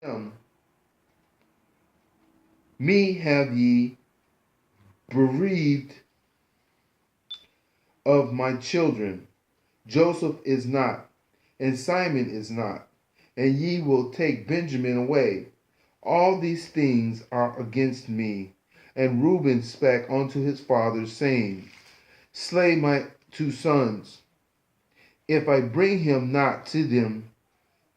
him, me have ye bereaved of my children. Joseph is not, and Simon is not, and ye will take Benjamin away. All these things are against me. And Reuben spake unto his father, saying, Slay my two sons. If I bring him not to them,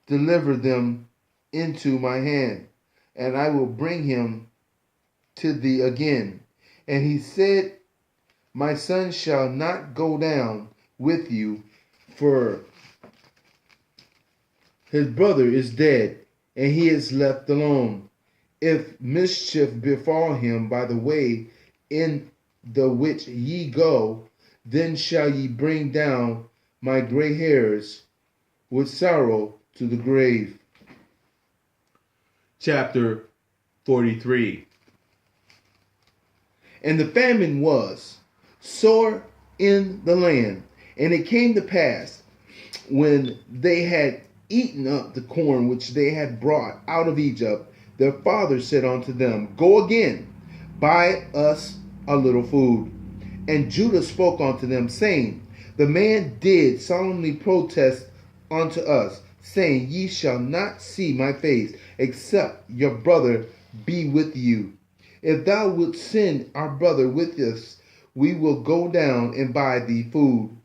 deliver them into my hand, and I will bring him to thee again. And he said, My son shall not go down with you, for his brother is dead, and he is left alone. If mischief befall him by the way in the which ye go, then shall ye bring down my gray hairs with sorrow to the grave. Chapter 43. And the famine was sore in the land, and it came to pass, when they had eaten up the corn which they had brought out of Egypt, their father said unto them, Go again, buy us a little food. And Judah spoke unto them, saying, The man did solemnly protest unto us, saying, Ye shall not see my face, except your brother be with you. If thou wilt send our brother with us, we will go down and buy thee food.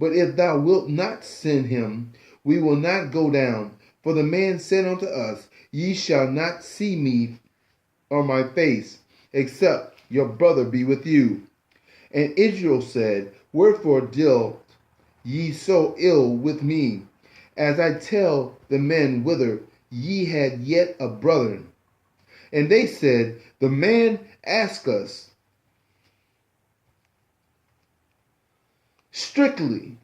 But if thou wilt not send him, we will not go down. For the man said unto us, Ye shall not see me or my face, except your brother be with you. And Israel said, Wherefore deal ye so ill with me, as I tell the men whither ye had yet a brother? And they said, The man asked us straitly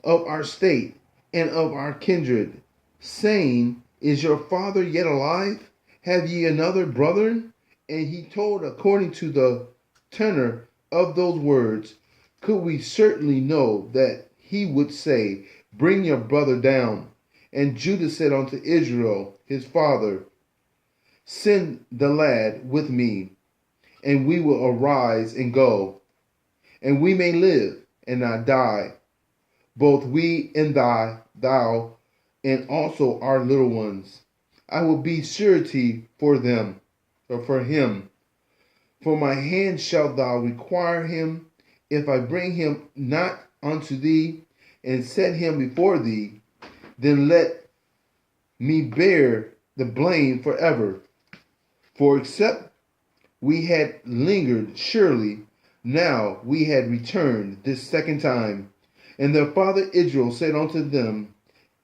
of our state and of our kindred, saying, Is your father yet alive? Have ye another brother? And he told according to the tenor of those words. Could we certainly know that he would say, Bring your brother down? And Judah said unto Israel his father, Send the lad with me, and we will arise and go, and we may live and not die, both we and thou, and also our little ones. I will be surety for them, or for him. For my hand shalt thou require him, if I bring him not unto thee, and set him before thee, then let me bear the blame forever. For except we had lingered, surely now we had returned this second time. And their father Israel said unto them,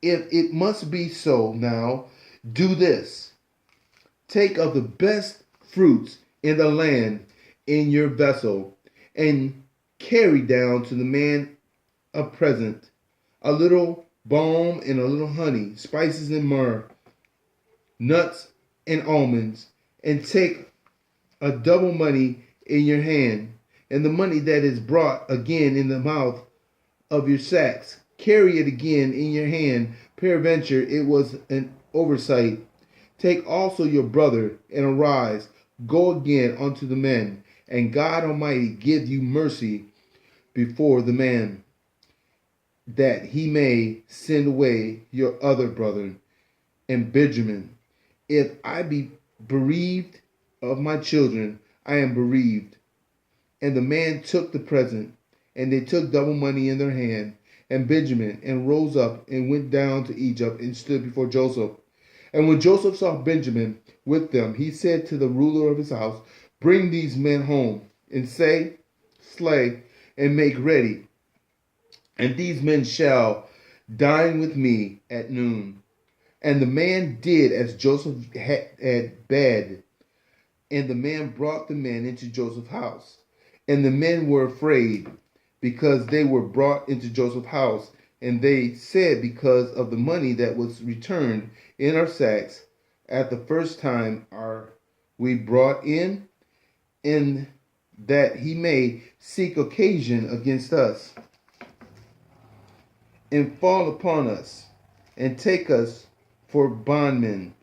If it must be so now, do this. Take of the best fruits in the land in your vessel, and carry down to the man a present, a little balm and a little honey, spices and myrrh, nuts and almonds, and take a double money in your hand, and the money that is brought again in the mouth of your sacks. Carry it again in your hand, peradventure it was an oversight. Take also your brother, and arise, go again unto the men, and God Almighty give you mercy before the man, that he may send away your other brother and Benjamin. If I be bereaved of my children, I am bereaved. And the man took the present, and they took double money in their hand, and Benjamin, and rose up and went down to Egypt and stood before Joseph. And when Joseph saw Benjamin with them, he said to the ruler of his house, Bring these men home, and say, Slay, and make ready, and these men shall dine with me at noon. And the man did as Joseph had bade, and the man brought the men into Joseph's house. And the men were afraid, because they were brought into Joseph's house. And they said, Because of the money that was returned in our sacks at the first time are we brought in that he may seek occasion against us, and fall upon us, and take us for bondmen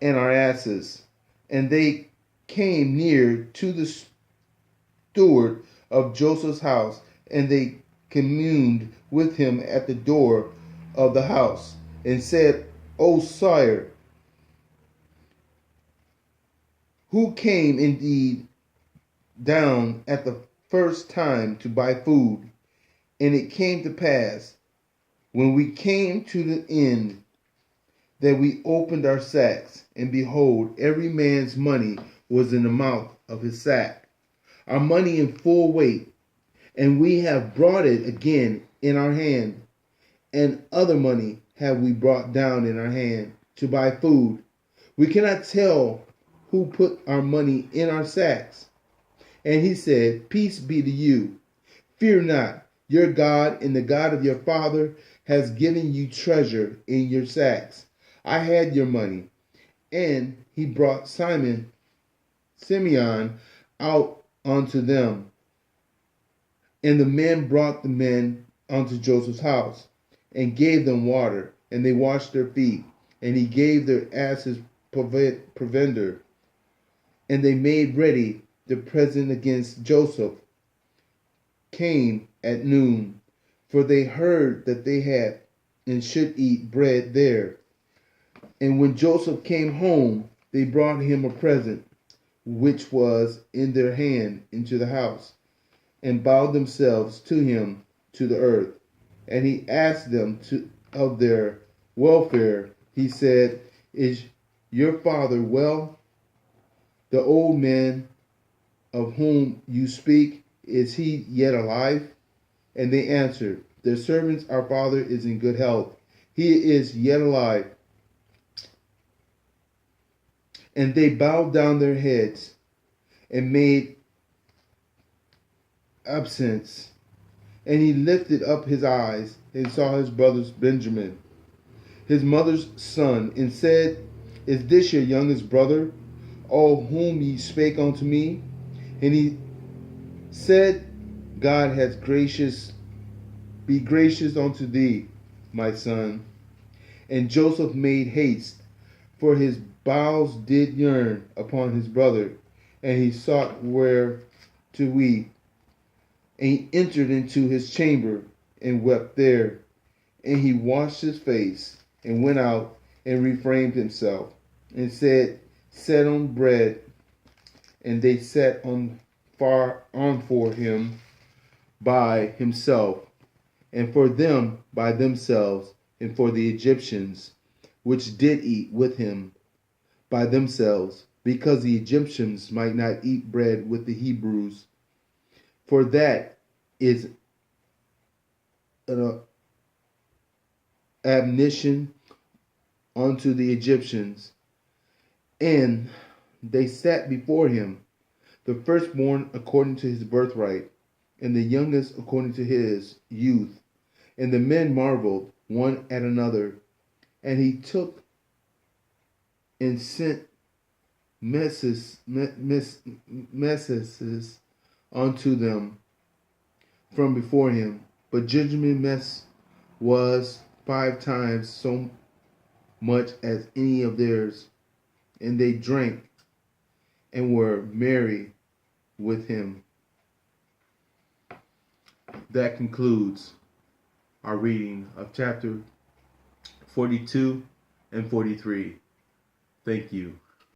and our asses. And they came near to the steward of Joseph's house, and they communed with him at the door of the house, and said, O sire, who came indeed down at the first time to buy food? And it came to pass, when we came to the end, that we opened our sacks, and behold, every man's money was in the mouth of his sack, our money in full weight, and we have brought it again in our hand, and other money have we brought down in our hand to buy food. We cannot tell who put our money in our sacks. And he said, Peace be to you. Fear not. Your God and the God of your father has given you treasure in your sacks. I had your money. And he brought Simeon out unto them. And the men brought the men unto Joseph's house, and gave them water, and they washed their feet. And he gave their asses provender. And they made ready the present against Joseph, came at noon, for they heard that they had and should eat bread there. And when Joseph came home, they brought him a present, which was in their hand, into the house, and bowed themselves to him to the earth. And he asked them of their welfare. He said, Is your father well? The old man of whom you speak, is he yet alive? And they answered, Their servants, our father is in good health. He is yet alive. And they bowed down their heads and made obeisance. And he lifted up his eyes and saw his brother Benjamin, his mother's son, and said, Is this your youngest brother, O whom ye spake unto me? And he said, God has be gracious unto thee, my son. And Joseph made haste, for his bowels did yearn upon his brother, and he sought where to weep. And he entered into his chamber and wept there. And he washed his face and went out and refrained himself, and said, Set on bread. And they set on for him by himself, and for them by themselves, and for the Egyptians, which did eat with him by themselves, because the Egyptians might not eat bread with the Hebrews. For that is an admonition unto the Egyptians. And they sat before him, the firstborn according to his birthright, and the youngest according to his youth. And the men marveled one at another. And he took and sent messages unto them from before him. But Benjamin's mess was 5 times so much as any of theirs. And they drank and were merry with him. That concludes our reading of chapter 42 and 43. Thank you.